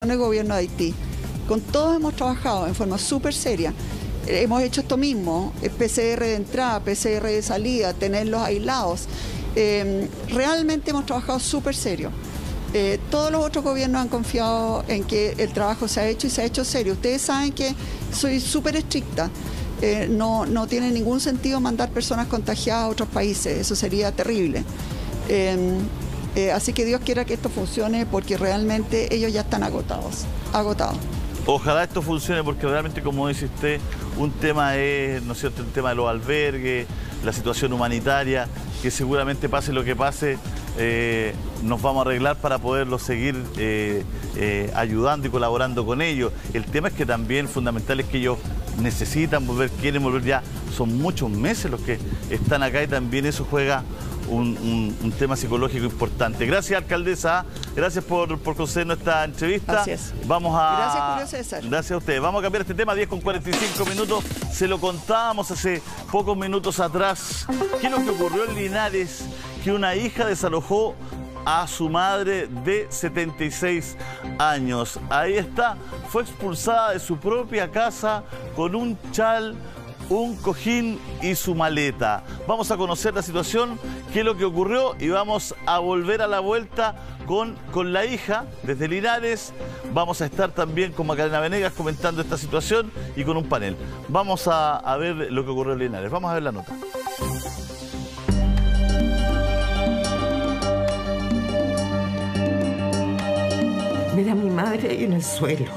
el gobierno de Haití. Con todos hemos trabajado en forma súper seria. Hemos hecho esto mismo, PCR de entrada, PCR de salida, tenerlos aislados. Realmente hemos trabajado súper serio. Todos los otros gobiernos han confiado en que el trabajo se ha hecho y se ha hecho serio. Ustedes saben que soy súper estricta. No tiene ningún sentido mandar personas contagiadas a otros países, eso sería terrible. Así que Dios quiera que esto funcione porque realmente ellos ya están agotados. Ojalá esto funcione porque realmente, como dice usted, un tema es, ¿no es cierto?, el tema de los albergues, la situación humanitaria, que seguramente pase lo que pase, nos vamos a arreglar para poderlos seguir ayudando y colaborando con ellos. El tema es que también fundamental es que ellos necesitan volver, quieren volver ya, son muchos meses los que están acá y también eso juega un tema psicológico importante. Gracias, alcaldesa, gracias por concedernos esta entrevista. Gracias. Gracias, Julio César. Gracias a ustedes. Vamos a cambiar este tema, 10:45. Se lo contábamos hace pocos minutos atrás. ¿Qué es lo que ocurrió en Linares? Que una hija desalojó a su madre de 76 años. Ahí está, fue expulsada de su propia casa con un chal, un cojín y su maleta. Vamos a conocer la situación, qué es lo que ocurrió y vamos a volver a la vuelta con la hija desde Linares. Vamos a estar también con Macarena Venegas comentando esta situación y con un panel. Vamos a ver lo que ocurrió en Linares. Vamos a ver la nota. Mira a mi madre ahí en el suelo,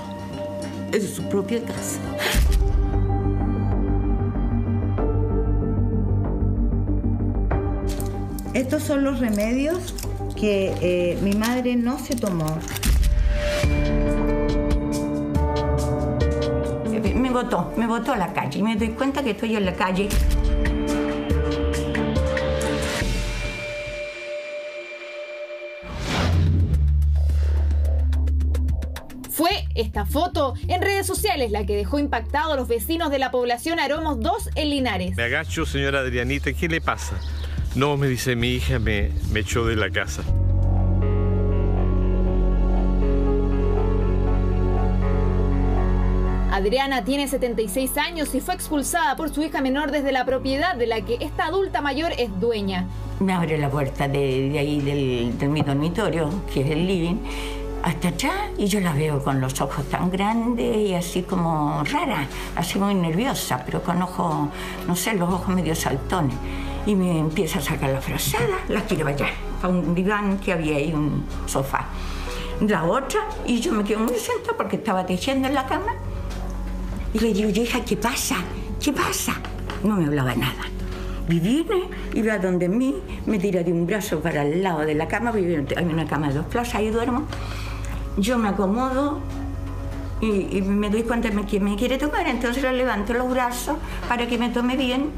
en su propia casa. Estos son los remedios que mi madre no se tomó. Me botó a la calle y me doy cuenta que estoy en la calle. Fue esta foto en redes sociales la que dejó impactados a los vecinos de la población Aromos 2 en Linares. Me agacho, señora Adrianita, ¿qué le pasa? No, me dice, mi hija me echó de la casa. Adriana tiene 76 años y fue expulsada por su hija menor desde la propiedad de la que esta adulta mayor es dueña. Me abre la puerta de ahí de mi dormitorio, que es el living, hasta atrás, y yo la veo con los ojos tan grandes y así como rara, así muy nerviosa, pero con ojos, no sé, los ojos medio saltones. Y me empieza a sacar la frazada, la tiro allá, para un diván que había ahí, un sofá. La otra, y yo me quedo muy sentada porque estaba tejiendo en la cama. Y le digo, hija, ¿qué pasa? ¿Qué pasa? No me hablaba nada. Y viene, y va donde mí, me tira de un brazo para el lado de la cama, porque hay una cama de 2 plazas, ahí duermo. Yo me acomodo y me doy cuenta de que me quiere tomar, entonces le levanto los brazos para que me tome bien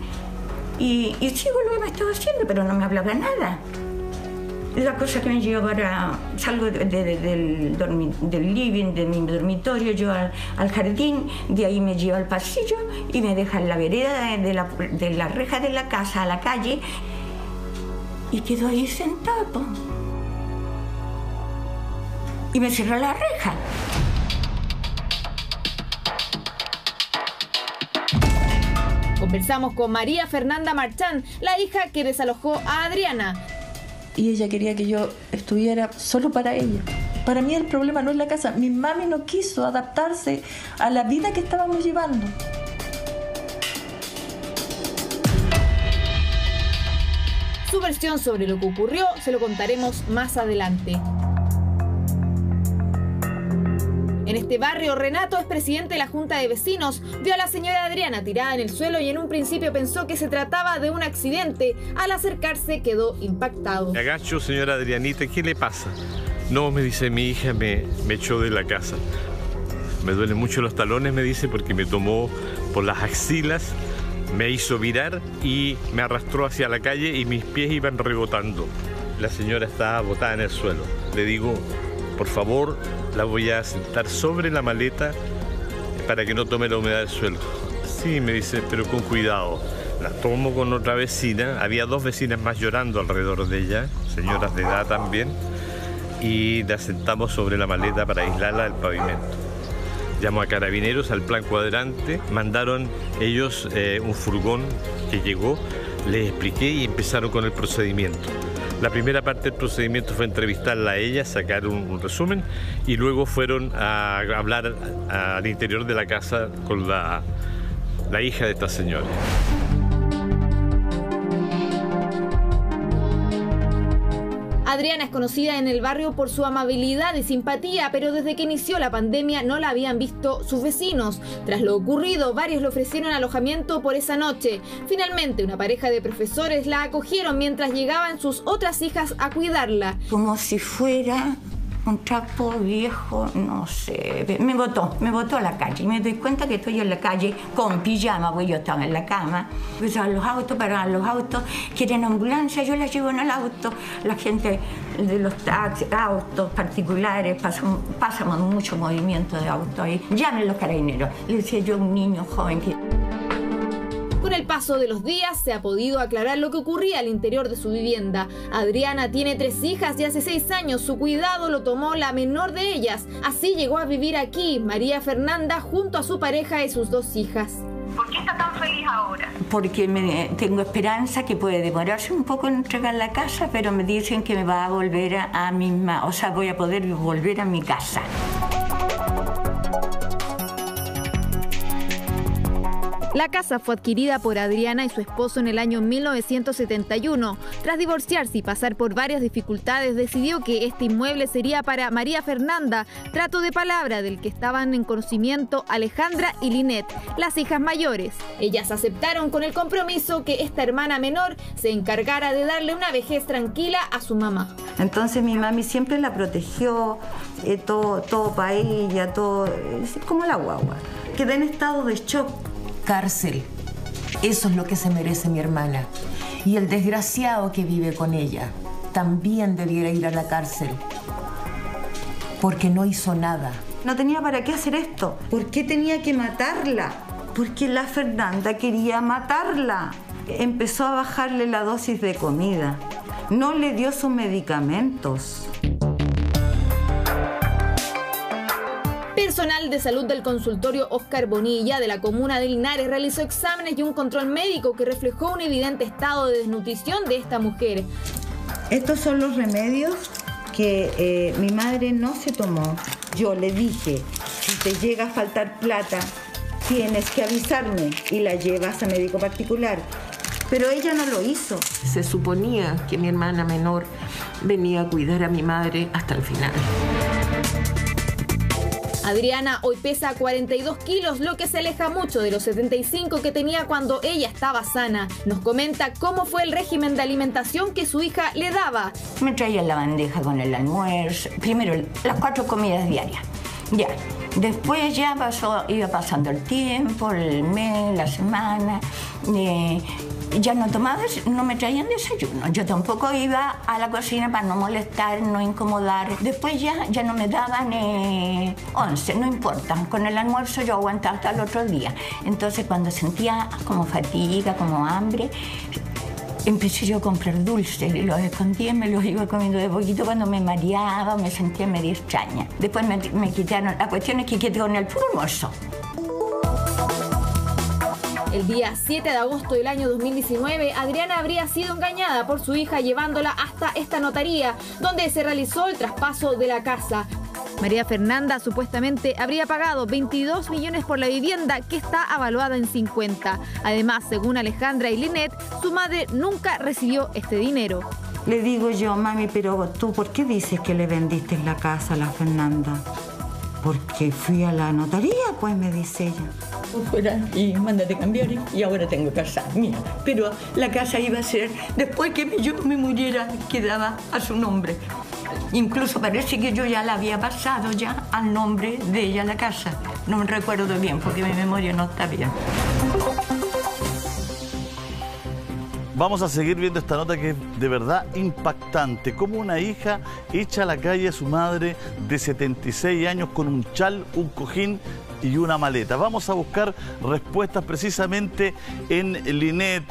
y sigo lo que me estaba haciendo, pero no me hablaba nada. La cosa que me lleva para... Salgo del living, de mi dormitorio, yo al jardín, de ahí me lleva al pasillo y me deja en la vereda de la reja de la casa a la calle y quedo ahí sentada. Y me cierra la reja. Conversamos con María Fernanda Marchán, la hija que desalojó a Adriana. Y ella quería que yo estuviera solo para ella. Para mí el problema no es la casa. Mi mami no quiso adaptarse a la vida que estábamos llevando. Su versión sobre lo que ocurrió se lo contaremos más adelante. En este barrio, Renato es presidente de la Junta de Vecinos. Vio a la señora Adriana tirada en el suelo y en un principio pensó que se trataba de un accidente. Al acercarse quedó impactado. Me agacho, señora Adrianita, ¿qué le pasa? No, me dice, mi hija me echó de la casa. Me duelen mucho los talones, me dice, porque me tomó por las axilas, me hizo virar y me arrastró hacia la calle y mis pies iban rebotando. La señora estaba botada en el suelo. Le digo, por favor, la voy a sentar sobre la maleta para que no tome la humedad del suelo. Sí, me dice, pero con cuidado. La tomo con otra vecina. Había 2 vecinas más llorando alrededor de ella, señoras de edad también. y la sentamos sobre la maleta para aislarla del pavimento. Llamó a Carabineros, al plan cuadrante, mandaron ellos un furgón que llegó, les expliqué y empezaron con el procedimiento. La primera parte del procedimiento fue entrevistarla a ella, sacar un resumen y luego fueron a hablar al interior de la casa con la hija de esta señora. Adriana es conocida en el barrio por su amabilidad y simpatía, pero desde que inició la pandemia no la habían visto sus vecinos. Tras lo ocurrido, varios le ofrecieron alojamiento por esa noche. Finalmente, una pareja de profesores la acogieron mientras llegaban sus otras hijas a cuidarla. Como si fuera un trapo viejo, no sé, me botó a la calle. Me doy cuenta que estoy en la calle con pijama, porque yo estaba en la cama. Pues a los autos, paraban los autos, quieren ambulancia, yo la llevo en el auto. La gente de los taxis, autos particulares, pasamos mucho movimiento de autos ahí. Llamen los carabineros, le decía yo a un niño joven que... Con el paso de los días se ha podido aclarar lo que ocurría al interior de su vivienda. Adriana tiene 3 hijas y hace 6 años su cuidado lo tomó la menor de ellas. Así llegó a vivir aquí, María Fernanda, junto a su pareja y sus 2 hijas. ¿Por qué está tan feliz ahora? Porque tengo esperanza que puede demorarse un poco en entregar la casa, pero me dicen que me va a volver a misma, o sea, voy a poder volver a mi casa. La casa fue adquirida por Adriana y su esposo en el año 1971. Tras divorciarse y pasar por varias dificultades, decidió que este inmueble sería para María Fernanda, trato de palabra del que estaban en conocimiento Alejandra y Linet, las hijas mayores. Ellas aceptaron con el compromiso que esta hermana menor se encargara de darle una vejez tranquila a su mamá. Entonces mi mami siempre la protegió, todo para ella, todo, como la guagua. Quedé en estado de shock. Cárcel. Eso es lo que se merece mi hermana. Y el desgraciado que vive con ella también debiera ir a la cárcel. Porque no hizo nada. No tenía para qué hacer esto. ¿Por qué tenía que matarla? Porque la Fernanda quería matarla. Empezó a bajarle la dosis de comida. No le dio sus medicamentos. Personal de salud del consultorio Oscar Bonilla de la comuna de Linares realizó exámenes y un control médico que reflejó un evidente estado de desnutrición de esta mujer. Estos son los remedios que mi madre no se tomó. Yo le dije, si te llega a faltar plata, tienes que avisarme y la llevas a médico particular. Pero ella no lo hizo. Se suponía que mi hermana menor venía a cuidar a mi madre hasta el final. Adriana hoy pesa 42 kilos, lo que se aleja mucho de los 75 que tenía cuando ella estaba sana. Nos comenta cómo fue el régimen de alimentación que su hija le daba. Me traía la bandeja con el almuerzo, primero las 4 comidas diarias. Ya, después ya iba pasando el tiempo, el mes, la semana. Ya no me traían desayuno. Yo tampoco iba a la cocina para no molestar, no incomodar. Después ya no me daban 11, no importa. Con el almuerzo yo aguantaba hasta el otro día. Entonces cuando sentía como fatiga, como hambre, empecé yo a comprar dulces y los escondía y me los iba comiendo de poquito cuando me mareaba, me sentía medio extraña. Después me quitaron, la cuestión es que quedé con el puro almuerzo. El día 7 de agosto del año 2019, Adriana habría sido engañada por su hija llevándola hasta esta notaría, donde se realizó el traspaso de la casa. María Fernanda supuestamente habría pagado 22 millones por la vivienda, que está avaluada en 50. Además, según Alejandra y Linet, su madre nunca recibió este dinero. Le digo yo, mami, pero tú, ¿por qué dices que le vendiste la casa a la Fernanda? Porque fui a la notaría, pues, me dice ella. Fuera y mándate cambiar y ahora tengo casa mía. Pero la casa iba a ser, después que yo me muriera, quedaba a su nombre. Incluso parece que yo ya la había pasado ya al nombre de ella la casa. No me recuerdo bien porque mi memoria no está bien. Vamos a seguir viendo esta nota que es de verdad impactante. Cómo una hija echa a la calle a su madre de 76 años con un chal, un cojín y una maleta. Vamos a buscar respuestas precisamente en Linet.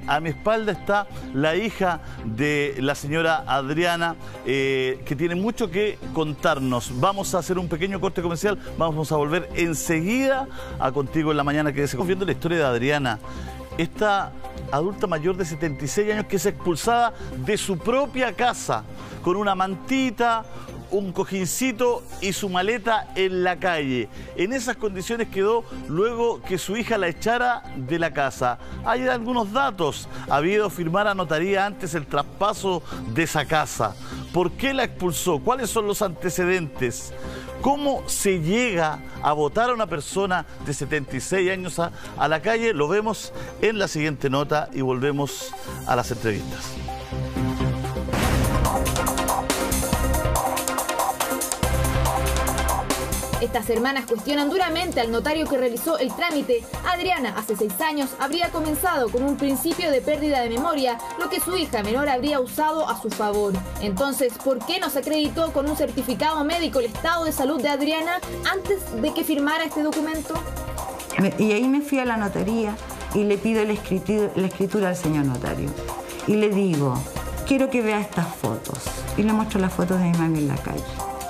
A mi espalda está la hija de la señora Adriana, que tiene mucho que contarnos. Vamos a hacer un pequeño corte comercial. Vamos a volver enseguida a Contigo en la Mañana. Que estamos viendo la historia de Adriana, esta adulta mayor de 76 años que es expulsada de su propia casa con una mantita, un cojincito y su maleta en la calle. En esas condiciones quedó luego que su hija la echara de la casa. Hay algunos datos. Había ido a firmar a notaría antes el traspaso de esa casa. ¿Por qué la expulsó? ¿Cuáles son los antecedentes? ¿Cómo se llega a botar a una persona de 76 años a la calle? Lo vemos en la siguiente nota y volvemos a las entrevistas. Estas hermanas cuestionan duramente al notario que realizó el trámite. Adriana, hace 6 años, habría comenzado con un principio de pérdida de memoria, lo que su hija menor habría usado a su favor. Entonces, ¿por qué no se acreditó con un certificado médico el estado de salud de Adriana antes de que firmara este documento? Y ahí me fui a la notaría y le pido la escritura al señor notario. Y le digo, quiero que vea estas fotos. Y le muestro las fotos de mi mami en la calle.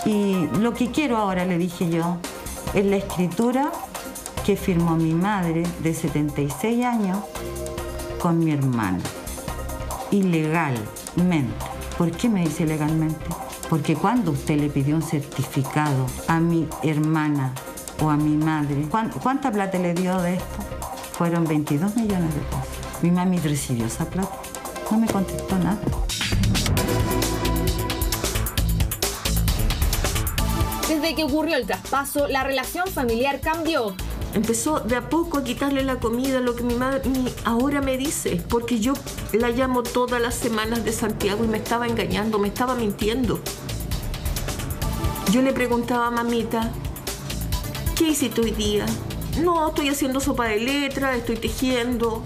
Y lo que quiero ahora, le dije yo, es la escritura que firmó mi madre de 76 años con mi hermana. Ilegalmente. ¿Por qué me dice legalmente? Porque cuando usted le pidió un certificado a mi hermana o a mi madre, ¿cuánta plata le dio de esto? Fueron 22 millones de pesos. Mi mami recibió esa plata. No me contestó nada. Desde que ocurrió el traspaso, la relación familiar cambió. Empezó de a poco a quitarle la comida, lo que mi madre ahora me dice, porque yo la llamo todas las semanas de Santiago y me estaba engañando, me estaba mintiendo. Yo le preguntaba a mamita, ¿qué hiciste hoy día? No, estoy haciendo sopa de letras, estoy tejiendo.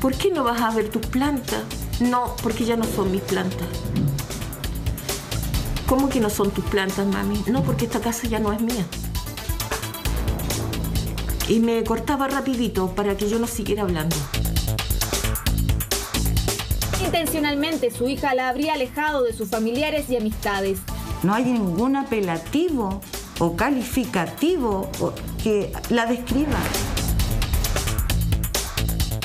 ¿Por qué no vas a ver tus plantas? No, porque ya no son mis plantas. ¿Cómo que no son tus plantas, mami? No, porque esta casa ya no es mía. Y me cortaba rapidito para que yo no siguiera hablando. Intencionalmente, su hija la habría alejado de sus familiares y amistades. No hay ningún apelativo o calificativo que la describa.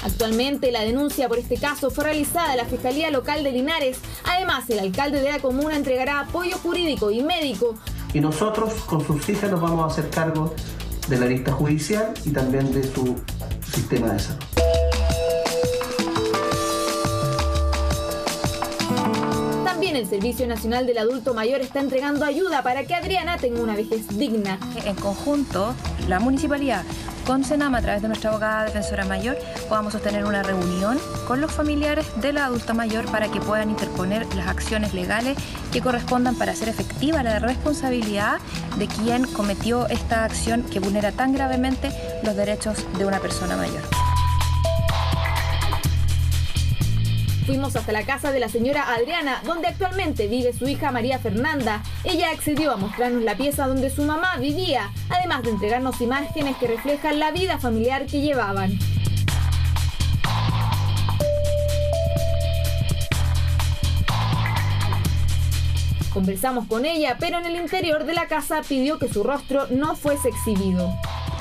Actualmente, la denuncia por este caso fue realizada en la Fiscalía Local de Linares. Además, el alcalde de la comuna entregará apoyo jurídico y médico. Y nosotros, con sus hijas, nos vamos a hacer cargo de la lista judicial y también de su sistema de salud. También el Servicio Nacional del Adulto Mayor está entregando ayuda para que Adriana tenga una vejez digna. En conjunto, la municipalidad con Senama, a través de nuestra abogada defensora mayor, podamos sostener una reunión con los familiares de la adulta mayor para que puedan interponer las acciones legales que correspondan para hacer efectiva la responsabilidad de quien cometió esta acción que vulnera tan gravemente los derechos de una persona mayor. Fuimos hasta la casa de la señora Adriana, donde actualmente vive su hija María Fernanda. Ella accedió a mostrarnos la pieza donde su mamá vivía, además de entregarnos imágenes que reflejan la vida familiar que llevaban. Conversamos con ella, pero en el interior de la casa pidió que su rostro no fuese exhibido.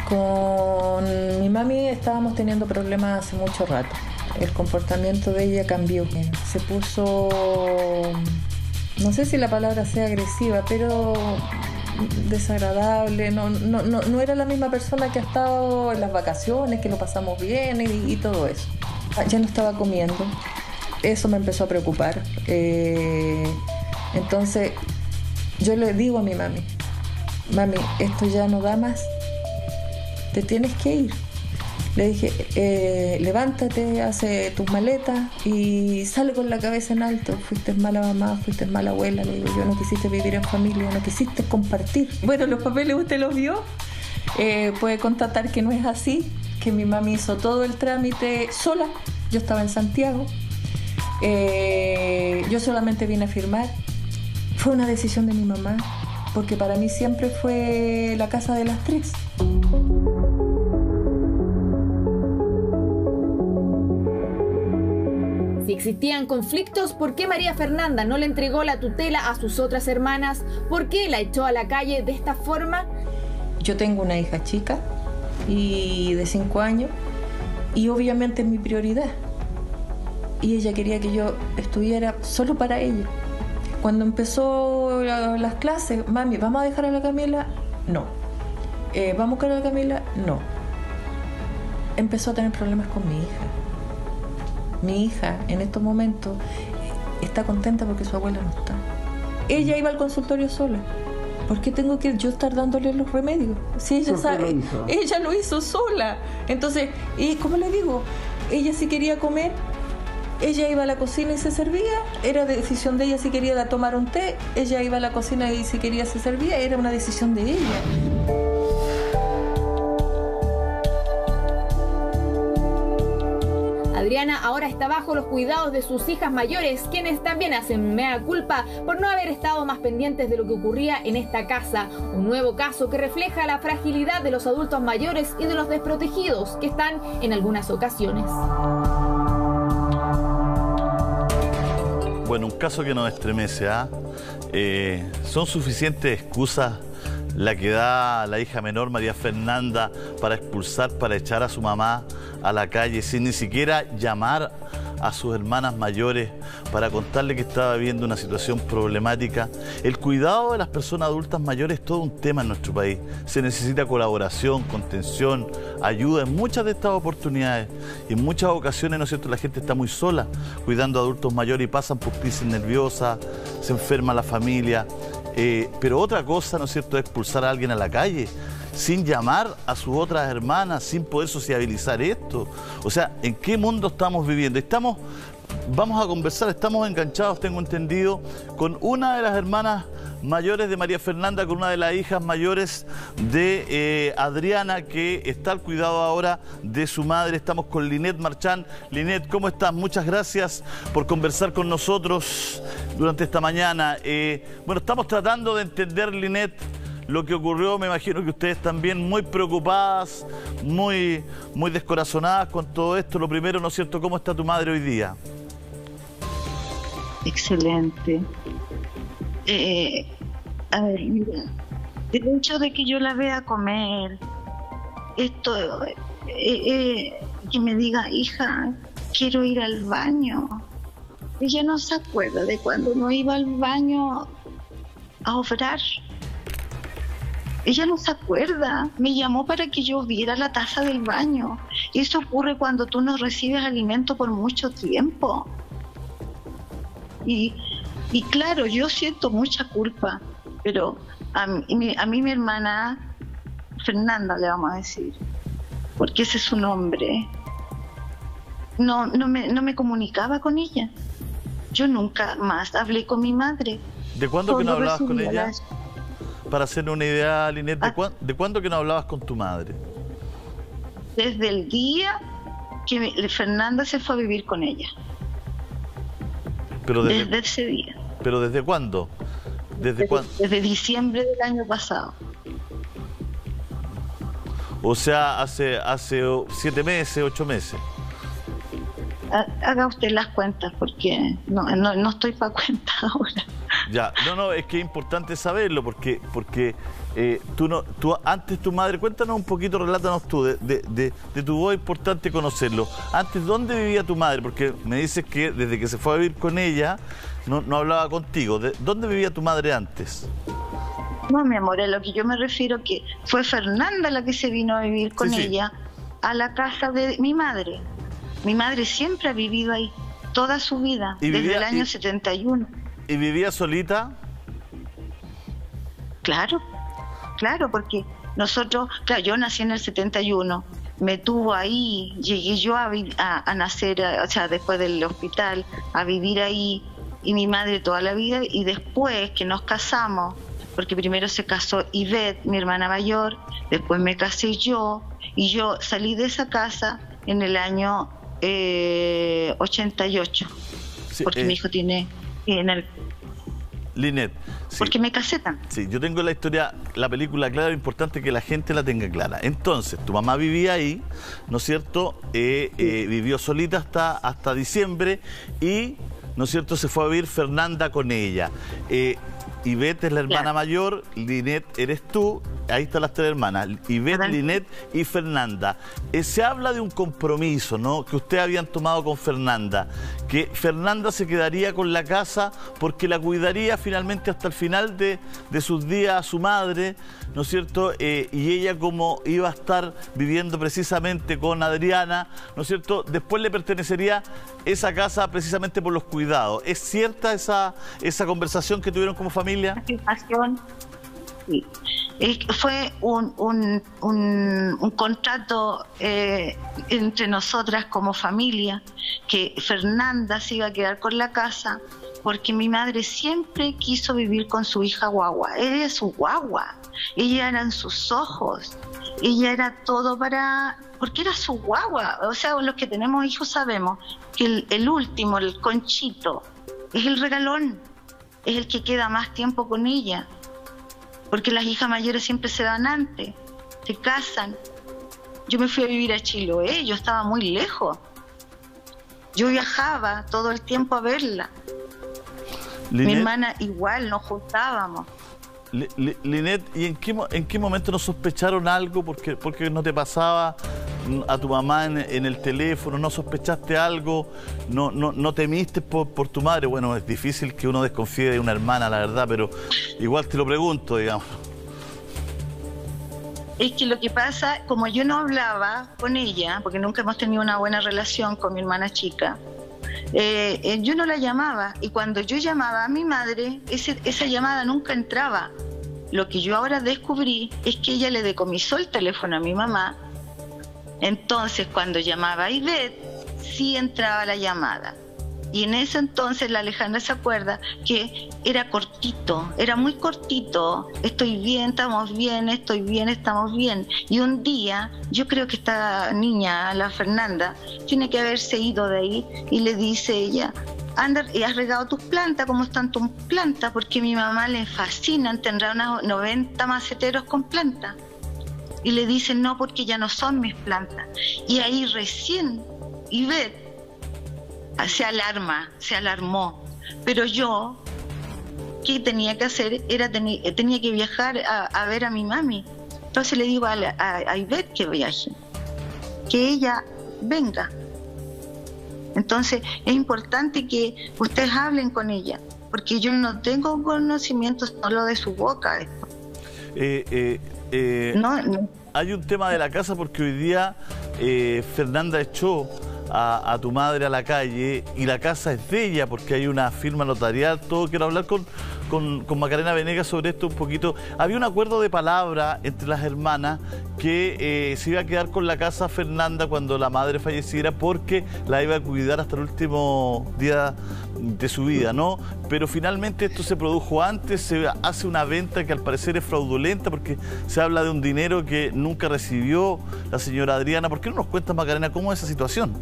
Con mi mami estábamos teniendo problemas hace mucho rato. El comportamiento de ella cambió. Se puso, no sé si la palabra sea agresiva, pero desagradable. No era la misma persona que ha estado en las vacaciones, que lo pasamos bien y todo eso. Ya no estaba comiendo. Eso me empezó a preocupar. Entonces yo le digo a mi mami, mami, esto ya no da más. Te tienes que ir. Le dije, levántate, hace tus maletas y sale con la cabeza en alto. Fuiste mala mamá, fuiste mala abuela. Le digo, yo no quisiste vivir en familia, no quisiste compartir. Bueno, los papeles usted los vio. Puede constatar que no es así, que mi mami hizo todo el trámite sola. Yo estaba en Santiago. Yo solamente vine a firmar. Fue una decisión de mi mamá, porque para mí siempre fue la casa de las tres. Si existían conflictos, ¿por qué María Fernanda no le entregó la tutela a sus otras hermanas? ¿Por qué la echó a la calle de esta forma? Yo tengo una hija chica y de 5 años y obviamente es mi prioridad. Y ella quería que yo estuviera solo para ella. Cuando empezó las clases, mami, ¿vamos a dejar a la Camila? No. ¿Vamos a buscar a la Camila? No. Empezó a tener problemas con mi hija. Mi hija en estos momentos está contenta porque su abuela no está. Ella iba al consultorio sola. ¿Por qué tengo que yo estar dándole los remedios? Si ella sabe, ella lo hizo sola. Entonces, y como le digo, ella si quería comer, ella iba a la cocina y se servía. Era decisión de ella si quería tomar un té. Ella iba a la cocina y si quería se servía. Era una decisión de ella. Adriana ahora está bajo los cuidados de sus hijas mayores, quienes también hacen mea culpa por no haber estado más pendientes de lo que ocurría en esta casa. Un nuevo caso que refleja la fragilidad de los adultos mayores y de los desprotegidos que están en algunas ocasiones. Bueno, un caso que nos estremece, ¿ah? ¿Son suficientes excusas la que da la hija menor, María Fernanda, para expulsar, para echar a su mamá a la calle, sin ni siquiera llamar a sus hermanas mayores para contarle que estaba viviendo una situación problemática? El cuidado de las personas adultas mayores es todo un tema en nuestro país. Se necesita colaboración, contención, ayuda en muchas de estas oportunidades. Y en muchas ocasiones, ¿no es cierto?, la gente está muy sola cuidando a adultos mayores y pasan por crisis nerviosas, se enferma la familia. Pero otra cosa, ¿no es cierto?, es expulsar a alguien a la calle sin llamar a sus otras hermanas, sin poder sociabilizar esto. O sea, ¿en qué mundo estamos viviendo? Vamos a conversar, estamos enganchados, tengo entendido, con una de las hermanas mayores de María Fernanda, con una de las hijas mayores de Adriana, que está al cuidado ahora de su madre. Estamos con Linet Marchán. Linet, ¿cómo estás? Muchas gracias por conversar con nosotros durante esta mañana. Bueno, estamos tratando de entender, Linet, lo que ocurrió. Me imagino que ustedes también muy preocupadas, muy descorazonadas con todo esto. Lo primero, ¿no es cierto?, ¿cómo está tu madre hoy día? Excelente. A ver, mira, el hecho de que yo la vea comer, esto, que me diga, hija, quiero ir al baño. Ella no se acuerda de cuando no iba al baño a obrar. Ella no se acuerda. Me llamó para que yo viera la taza del baño. Eso ocurre cuando tú no recibes alimento por mucho tiempo. Y claro, yo siento mucha culpa, pero a mí mi hermana Fernanda, le vamos a decir, porque ese es su nombre, no me comunicaba con ella. Yo nunca más hablé con mi madre. ¿De cuándo que no hablabas con ella? Para hacer una idea, Linet, ¿de cuándo que no hablabas con tu madre? Desde el día que Fernanda se fue a vivir con ella. Pero desde ese día. ¿Pero desde cuándo? Desde diciembre del año pasado. O sea, hace 7 meses, 8 meses. Haga usted las cuentas, porque no estoy para cuenta ahora. Ya, no, es que es importante saberlo, porque tú antes tu madre, cuéntanos un poquito, relátanos tú, de tu voz, es importante conocerlo. Antes, ¿dónde vivía tu madre? Porque me dices que desde que se fue a vivir con ella, no hablaba contigo. ¿Dónde vivía tu madre antes? No, mi amor, a lo que yo me refiero que fue Fernanda la que se vino a vivir con ella a la casa de mi madre. Mi madre siempre ha vivido ahí, toda su vida, desde el año 71. ¿Y vivía solita? Claro, porque nosotros, yo nací en el 71, me tuvo ahí, llegué yo a nacer, o sea, después del hospital, a vivir ahí, y mi madre toda la vida, y después que nos casamos, porque primero se casó Ivette, mi hermana mayor, después me casé yo, y yo salí de esa casa en el año 88. Sí, porque mi hijo tiene en el... Linet, sí. Porque me casé también. Sí, yo tengo la historia, la película clara, es importante que la gente la tenga clara. Entonces, tu mamá vivía ahí, ¿no es cierto? Vivió solita hasta diciembre y, ¿no es cierto?, se fue a vivir Fernanda con ella. Ivette es la hermana mayor, Linet eres tú, ahí están las tres hermanas, Ivette, Linet y Fernanda. Se habla de un compromiso, ¿no?, que ustedes habían tomado con Fernanda, que Fernanda se quedaría con la casa porque la cuidaría finalmente hasta el final de sus días a su madre, ¿no es cierto? Y ella, como iba a estar viviendo precisamente con Adriana, ¿no es cierto?, después le pertenecería esa casa precisamente por los cuidados. ¿Es cierta esa conversación que tuvieron como familia? Sí. Fue un contrato entre nosotras como familia, que Fernanda se iba a quedar con la casa porque mi madre siempre quiso vivir con su hija guagua. Ella es su guagua, ella era en sus ojos, ella era todo porque era su guagua. O sea, los que tenemos hijos sabemos que el último, el conchito, es el regalón, es el que queda más tiempo con ella, porque las hijas mayores siempre se van antes, se casan. Yo me fui a vivir a Chiloé, yo estaba muy lejos, yo viajaba todo el tiempo a verla. Linet, mi hermana igual, nos juntábamos. Linet, ¿y en qué momento no sospecharon algo? Porque no te pasaba a tu mamá en el teléfono, no sospechaste algo, no temiste por tu madre. Bueno, es difícil que uno desconfíe de una hermana, la verdad, pero igual te lo pregunto, digamos. Es que lo que pasa, como yo no hablaba con ella, porque nunca hemos tenido una buena relación con mi hermana chica, yo no la llamaba, y cuando yo llamaba a mi madre, esa llamada nunca entraba. Lo que yo ahora descubrí es que ella le decomisó el teléfono a mi mamá. Entonces, cuando llamaba a Ivette, sí entraba la llamada. Y en ese entonces la Alejandra se acuerda que era cortito, era muy cortito. Estoy bien, estamos bien, estoy bien, estamos bien. Y un día, yo creo que esta niña, la Fernanda, tiene que haberse ido de ahí, y le dice ella: anda, y has regado tus plantas, ¿cómo están tus plantas? Porque a mi mamá le fascinan, tendrá unos 90 maceteros con plantas. Y le dicen: no, porque ya no son mis plantas. Y ahí recién Ivette se alarmó. Pero yo, ¿qué tenía que hacer? Tenía que viajar a ver a mi mami. Entonces le digo a Ivette que viaje, que ella venga. Entonces es importante que ustedes hablen con ella, porque yo no tengo conocimiento solo de su boca. No. Hay un tema de la casa, porque hoy día Fernanda echó a tu madre a la calle y la casa es de ella porque hay una firma notarial, todo. Quiero hablar con Macarena Venegas sobre esto un poquito. Había un acuerdo de palabra entre las hermanas que se iba a quedar con la casa Fernanda cuando la madre falleciera, porque la iba a cuidar hasta el último día de su vida, ¿no? Pero finalmente esto se produjo antes, se hace una venta que al parecer es fraudulenta, porque se habla de un dinero que nunca recibió la señora Adriana. ¿Por qué no nos cuentas, Macarena, cómo es esa situación?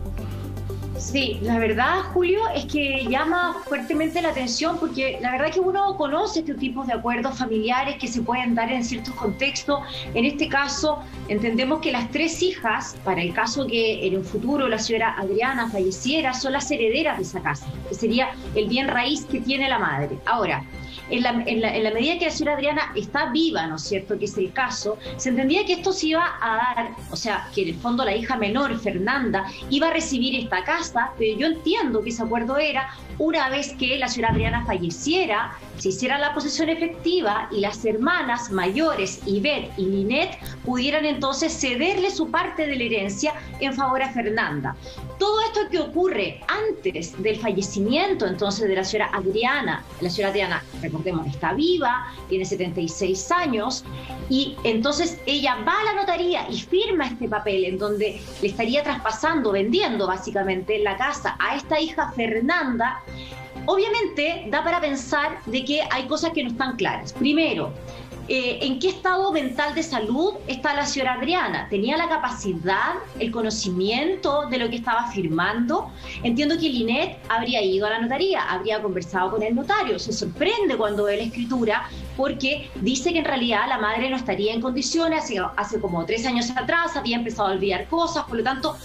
Sí, la verdad, Julio, es que llama fuertemente la atención, porque la verdad que uno conoce este tipo de acuerdos familiares que se pueden dar en ciertos contextos. En este caso, entendemos que las tres hijas, para el caso que en un futuro la señora Adriana falleciera, son las herederas de esa casa, que sería el bien raíz que tiene la madre. Ahora, en la medida que la señora Adriana está viva, ¿no es cierto?, que es el caso, se entendía que esto se iba a dar, o sea, que en el fondo la hija menor, Fernanda, iba a recibir esta casa, pero yo entiendo que ese acuerdo era, una vez que la señora Adriana falleciera, se hiciera la posesión efectiva y las hermanas mayores, Ivette y Linet, pudieran entonces cederle su parte de la herencia en favor a Fernanda. Todo esto que ocurre antes del fallecimiento entonces de la señora Adriana, recordemos, está viva, tiene 76 años, y entonces ella va a la notaría y firma este papel en donde le estaría traspasando, vendiendo básicamente la casa a esta hija Fernanda. Obviamente da para pensar de que hay cosas que no están claras. Primero, ¿En qué estado mental de salud está la señora Adriana? ¿Tenía la capacidad, el conocimiento de lo que estaba firmando? Entiendo que Linet habría ido a la notaría, habría conversado con el notario. Se sorprende cuando ve la escritura porque dice que en realidad la madre no estaría en condiciones. Hace como 3 años atrás había empezado a olvidar cosas, por lo tanto,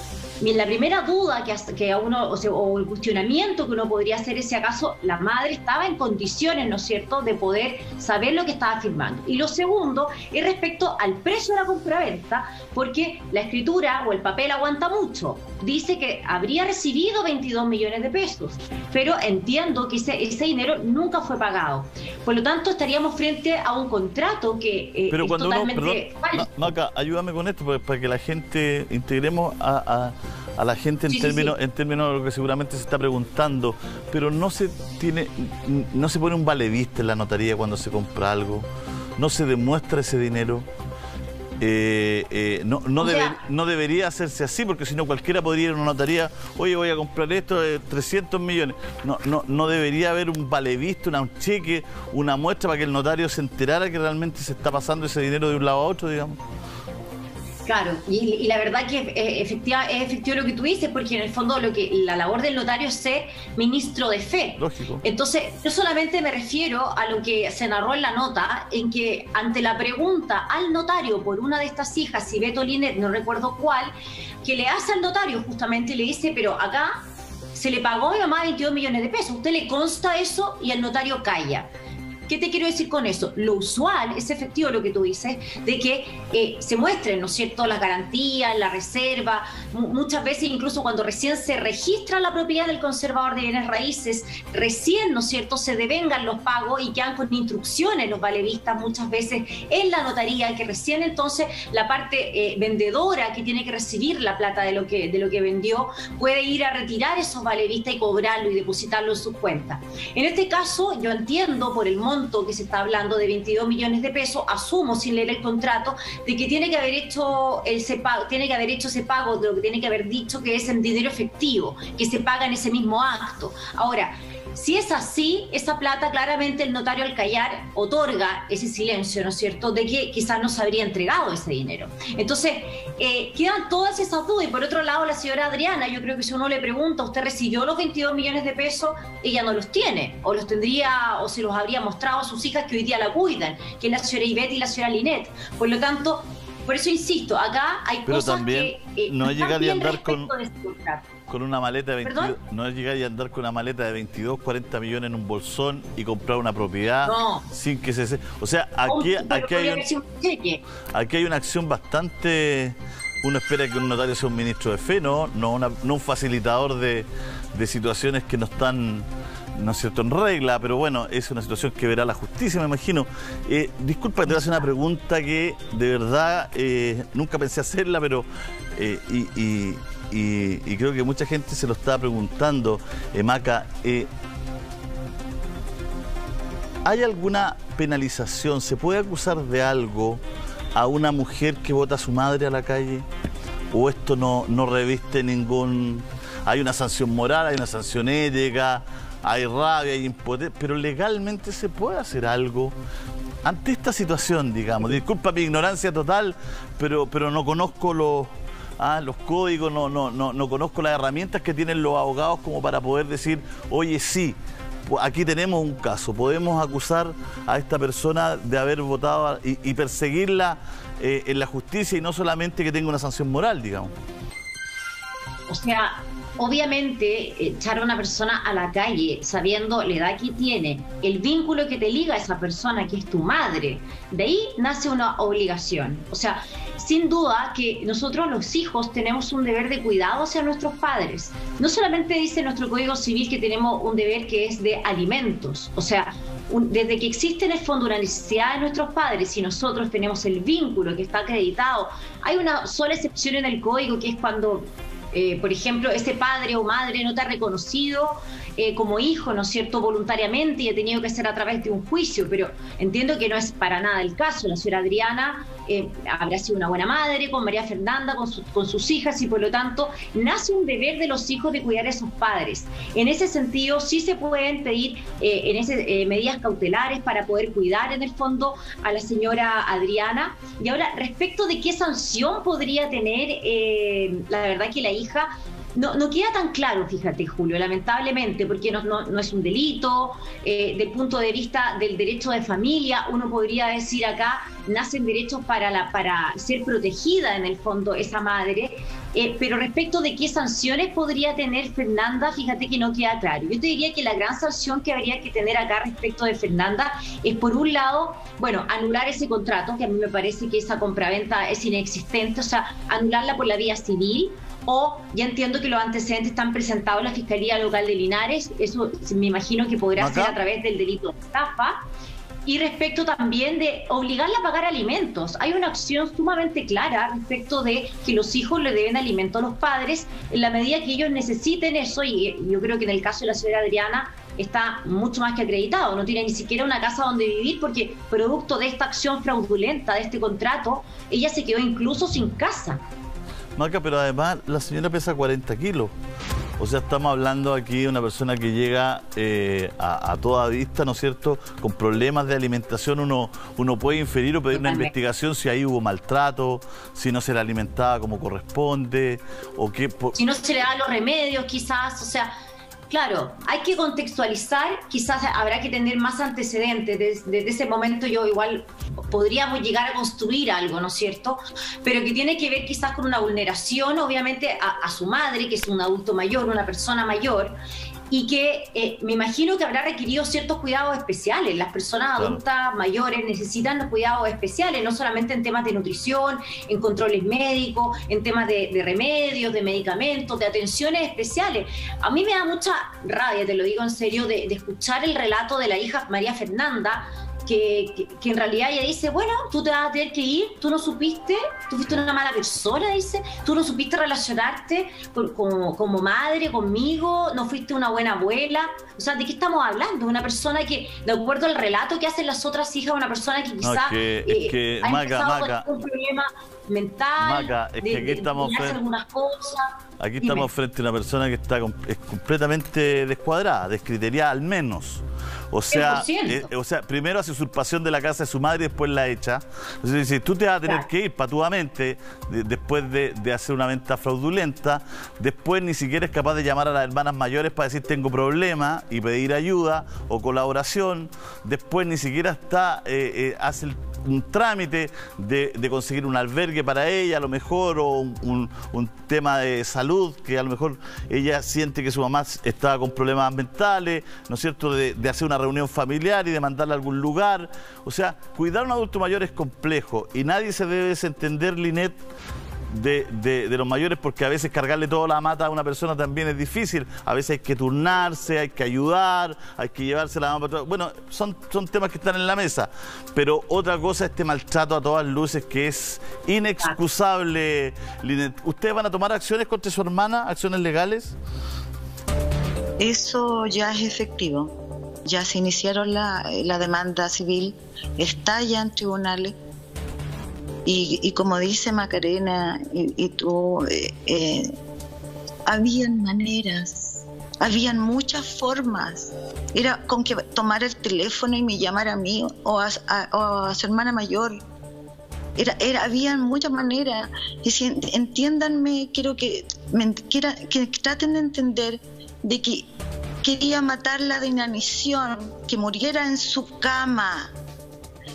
la primera duda que a uno, o el cuestionamiento que uno podría hacer es si acaso la madre estaba en condiciones, ¿no es cierto?, de poder saber lo que estaba firmando. Y lo segundo es respecto al precio de la compraventa, porque la escritura o el papel aguanta mucho. Dice que habría recibido 22 millones de pesos, pero entiendo que ese dinero nunca fue pagado. Por lo tanto, estaríamos frente a un contrato que pero es cuando totalmente perdón, Maca, ayúdame con esto para que la gente, integremos a la gente en términos de lo que seguramente se está preguntando, pero no se pone un valevista en la notaría cuando se compra algo, no se demuestra ese dinero. No debería hacerse así, porque si no cualquiera podría ir a una notaría, oye, voy a comprar esto de 300 millones. No debería haber un valevista, un cheque, una muestra para que el notario se enterara que realmente se está pasando ese dinero de un lado a otro, digamos. Claro, y la verdad que es efectivo lo que tú dices, porque en el fondo la labor del notario es ser ministro de fe. Lógico. Entonces, yo solamente me refiero a lo que se narró en la nota, en que ante la pregunta al notario por una de estas hijas, si Beto Linet, no recuerdo cuál, que le hace al notario justamente, le dice, pero acá se le pagó a mi mamá 22 millones de pesos, ¿usted le consta eso? Y el notario calla. ¿Qué te quiero decir con eso? Lo usual es efectivo lo que tú dices, de que se muestren, ¿no es cierto?, las garantías, la reserva. Muchas veces, incluso cuando recién se registra la propiedad del conservador de bienes raíces, recién, ¿no es cierto?, se devengan los pagos y quedan con instrucciones los valevistas muchas veces en la notaría, que recién entonces la parte vendedora que tiene que recibir la plata de lo que vendió puede ir a retirar esos valevistas y cobrarlo y depositarlo en sus cuentas. En este caso, yo entiendo por el monto que se está hablando de 22 millones de pesos, asumo sin leer el contrato, de que tiene que haber hecho ese pago, de lo que tiene que haber dicho que es en dinero efectivo, que se paga en ese mismo acto. Ahora, si es así, esa plata claramente el notario al callar otorga ese silencio, ¿no es cierto?, de que quizás no se habría entregado ese dinero. Entonces, quedan todas esas dudas. Y por otro lado, la señora Adriana, yo creo que si uno le pregunta, ¿usted recibió los 22 millones de pesos? Ella no los tiene, o los tendría, o se los habría mostrado a sus hijas que hoy día la cuidan, que es la señora Ivette y la señora Linet. Por lo tanto, por eso insisto, acá hay pero cosas también que no es llegar y andar con una maleta de 22, ¿perdón? No es llegar y andar con una maleta de 22, 40 millones en un bolsón y comprar una propiedad sin que se... O sea, aquí hay una acción bastante... Uno espera que un notario sea un ministro de fe, no un facilitador de situaciones que no están, ¿no es cierto?, en regla, pero bueno, es una situación que verá la justicia, me imagino. Disculpa que te voy a hacer una pregunta que de verdad nunca pensé hacerla, pero y creo que mucha gente se lo está preguntando, Maca. ¿Hay alguna penalización? ¿Se puede acusar de algo a una mujer que bota a su madre a la calle? ¿O esto no reviste ningún... Hay una sanción moral, hay una sanción ética, hay rabia, hay impotencia, pero legalmente se puede hacer algo ante esta situación, digamos? Disculpa mi ignorancia total, pero no conozco los códigos, no conozco las herramientas que tienen los abogados como para poder decir, oye, sí, aquí tenemos un caso, podemos acusar a esta persona de haber votado y perseguirla en la justicia, y no solamente que tenga una sanción moral, digamos. O sea, obviamente echar a una persona a la calle sabiendo la edad que tiene, el vínculo que te liga a esa persona, que es tu madre, de ahí nace una obligación. O sea, sin duda que nosotros los hijos tenemos un deber de cuidado hacia nuestros padres. No solamente dice nuestro Código Civil que tenemos un deber que es de alimentos, o sea, desde que existe en el fondo una necesidad de nuestros padres y nosotros tenemos el vínculo que está acreditado. Hay una sola excepción en el Código, que es cuando... por ejemplo, ese padre o madre no te ha reconocido como hijo, ¿no es cierto?, voluntariamente y ha tenido que ser a través de un juicio, pero entiendo que no es para nada el caso. La señora Adriana habrá sido una buena madre con María Fernanda, con sus hijas, y por lo tanto nace un deber de los hijos de cuidar a sus padres. En ese sentido sí se pueden pedir medidas cautelares para poder cuidar en el fondo a la señora Adriana. Y ahora, respecto de qué sanción podría tener, la verdad que la hija no queda tan claro, fíjate, Julio, lamentablemente, porque no es un delito. Del punto de vista del derecho de familia, uno podría decir acá, nacen derechos para ser protegida en el fondo esa madre, pero respecto de qué sanciones podría tener Fernanda, fíjate que no queda claro. Yo te diría que la gran sanción que habría que tener acá respecto de Fernanda es, por un lado, bueno, anular ese contrato, que a mí me parece que esa compraventa es inexistente, o sea, anularla por la vía civil. O ya entiendo que los antecedentes están presentados en la Fiscalía Local de Linares, eso me imagino que podrá ser a través del delito de estafa. Y respecto también de obligarla a pagar alimentos, hay una opción sumamente clara respecto de que los hijos le deben alimento a los padres en la medida que ellos necesiten eso, y yo creo que en el caso de la señora Adriana está mucho más que acreditado, no tiene ni siquiera una casa donde vivir porque producto de esta acción fraudulenta, de este contrato, ella se quedó incluso sin casa. Maca, pero además la señora pesa 40 kilos. O sea, estamos hablando aquí de una persona que llega a toda vista, ¿no es cierto?, con problemas de alimentación. Uno puede inferir o pedir una investigación si ahí hubo maltrato, si no se le alimentaba como corresponde, o qué... Si no se le dan los remedios, quizás, o sea... Claro, hay que contextualizar, quizás habrá que tener más antecedentes. Desde ese momento yo igual podríamos llegar a construir algo, ¿no es cierto? Pero que tiene que ver quizás con una vulneración, obviamente, a su madre, que es un adulto mayor, una persona mayor, y que me imagino que habrá requerido ciertos cuidados especiales. Las personas adultas mayores necesitan los cuidados especiales, no solamente en temas de nutrición, en controles médicos, en temas de remedios, de medicamentos, de atenciones especiales. A mí me da mucha rabia, te lo digo en serio, de escuchar el relato de la hija María Fernanda, que en realidad ella dice, bueno, tú te vas a tener que ir, tú no supiste, tú fuiste una mala persona, dice, tú no supiste relacionarte como madre conmigo, no fuiste una buena abuela. O sea, ¿de qué estamos hablando? Una persona que, de acuerdo al relato que hacen las otras hijas, una persona que quizás ha empezado con un problema mental, Maca, es que aquí estamos algunas cosas. Aquí estamos frente a una persona que está completamente descuadrada, descriteriada al menos. O sea, primero hace usurpación de la casa de su madre y después la echa. Entonces dice, tú te vas a tener que ir patuamente después de hacer una venta fraudulenta. Después ni siquiera es capaz de llamar a las hermanas mayores para decir tengo problemas y pedir ayuda o colaboración. Después ni siquiera hace un trámite de conseguir un albergue para ella, a lo mejor, o un tema de salud, que a lo mejor ella siente que su mamá estaba con problemas mentales, ¿no es cierto?, de hacer una reunión familiar y de mandarla a algún lugar. O sea, cuidar a un adulto mayor es complejo y nadie se debe desentender, Linet, de los mayores, porque a veces cargarle toda la mata a una persona también es difícil. A veces hay que turnarse, hay que ayudar, hay que llevarse la mano para atrás. Bueno, son temas que están en la mesa, pero otra cosa es este maltrato a todas luces que es inexcusable, Linet. ¿Ustedes van a tomar acciones contra su hermana, acciones legales? Eso ya es efectivo. Ya se iniciaron la demanda civil, está ya en tribunales. Y como dice Macarena y tú, habían maneras, habían muchas formas. Era con que tomara el teléfono y me llamara a mí o a su hermana mayor. Habían muchas maneras. Y si, entiéndanme, quiero que traten de entender de que quería matarla de inanición, que muriera en su cama.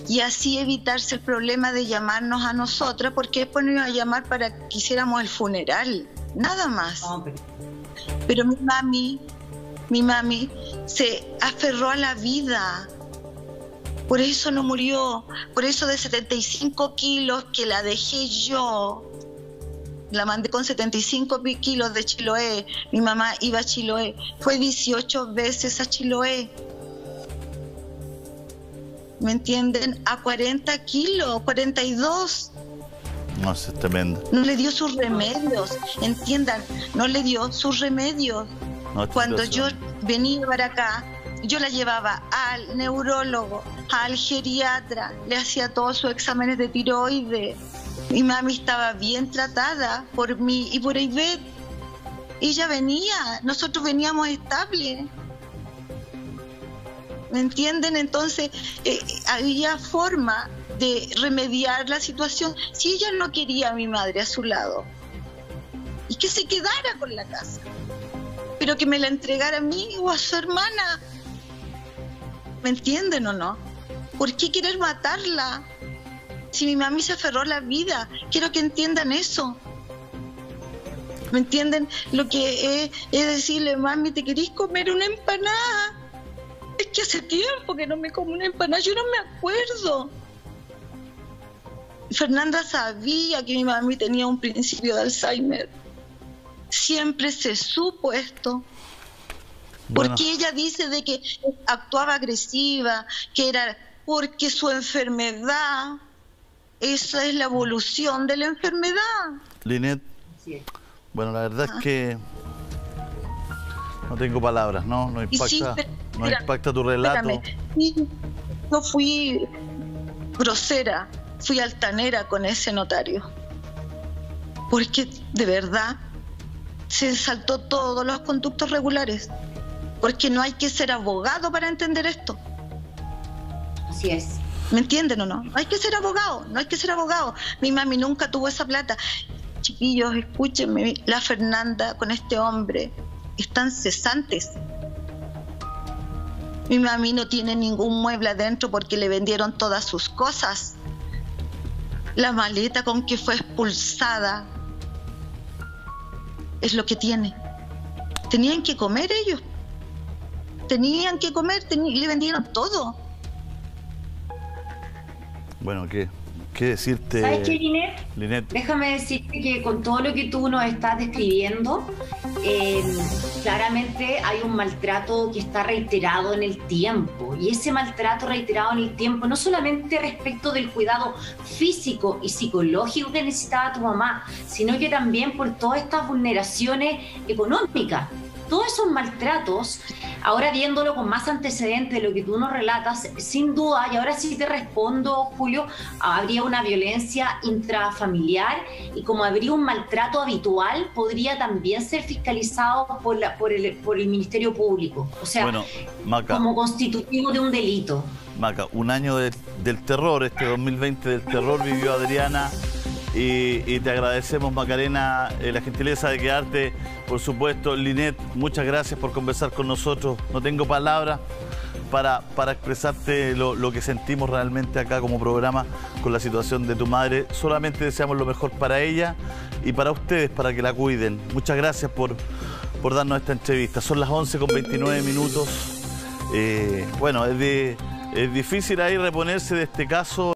Y así evitarse el problema de llamarnos a nosotras, porque después nos iba a llamar para que hiciéramos el funeral, nada más. Pero mi mami se aferró a la vida, por eso no murió, por eso de 75 kilos que la dejé yo, la mandé con 75 kilos de Chiloé, mi mamá iba a Chiloé, fue 18 veces a Chiloé. ¿Me entienden? A 40 kilos, 42. No, eso es tremendo. No le dio sus remedios, entiendan, no le dio sus remedios. Cuando yo venía para acá, yo la llevaba al neurólogo, al geriatra, le hacía todos sus exámenes de tiroides. Mi mami estaba bien tratada por mí y por Ivette. Ella venía, nosotros veníamos estables. ¿Me entienden? Entonces, había forma de remediar la situación. Si ella no quería a mi madre a su lado, y que se quedara con la casa, pero que me la entregara a mí o a su hermana. ¿Me entienden o no? ¿Por qué querer matarla? Si mi mami se aferró a la vida, quiero que entiendan eso. ¿Me entienden? Lo que es decirle, mami, ¿te querís comer una empanada? Es que hace tiempo que no me como una empanada, yo no me acuerdo. Fernanda sabía que mi mami tenía un principio de Alzheimer. Siempre se supo esto. Bueno. Porque ella dice de que actuaba agresiva, que era porque su enfermedad, esa es la evolución de la enfermedad. Linet, bueno, la verdad es que no tengo palabras, ¿no? No impacta tu relato. Sí, yo fui grosera, fui altanera con ese notario. Porque de verdad se saltó todos los conductos regulares. Porque no hay que ser abogado para entender esto. Así es. ¿Me entienden o no? No hay que ser abogado, no hay que ser abogado. Mi mami nunca tuvo esa plata. Chiquillos, escúchenme, la Fernanda con este hombre están cesantes. Mi mami no tiene ningún mueble adentro porque le vendieron todas sus cosas. La maleta con que fue expulsada es lo que tiene. Tenían que comer ellos. Tenían que comer, le vendieron todo. Bueno, ¿qué decirte? ¿Sabes qué, Linet? Linet? Déjame decirte que con todo lo que tú nos estás describiendo, claramente hay un maltrato que está reiterado en el tiempo. Y ese maltrato reiterado en el tiempo, no solamente respecto del cuidado físico y psicológico que necesitaba tu mamá, sino que también por todas estas vulneraciones económicas. Todos esos maltratos, ahora viéndolo con más antecedentes de lo que tú nos relatas, sin duda, y ahora sí te respondo, Julio, habría una violencia intrafamiliar y como habría un maltrato habitual, podría también ser fiscalizado por el Ministerio Público. O sea, bueno, Maca, como constitutivo de un delito. Maca, un año del terror, este 2020 del terror vivió Adriana. Y te agradecemos, Macarena, la gentileza de quedarte, por supuesto. Linet, muchas gracias por conversar con nosotros. No tengo palabras para expresarte lo que sentimos realmente acá como programa con la situación de tu madre. Solamente deseamos lo mejor para ella y para ustedes, para que la cuiden. Muchas gracias por darnos esta entrevista. Son las 11:29 minutos. Bueno, es difícil ahí reponerse de este caso.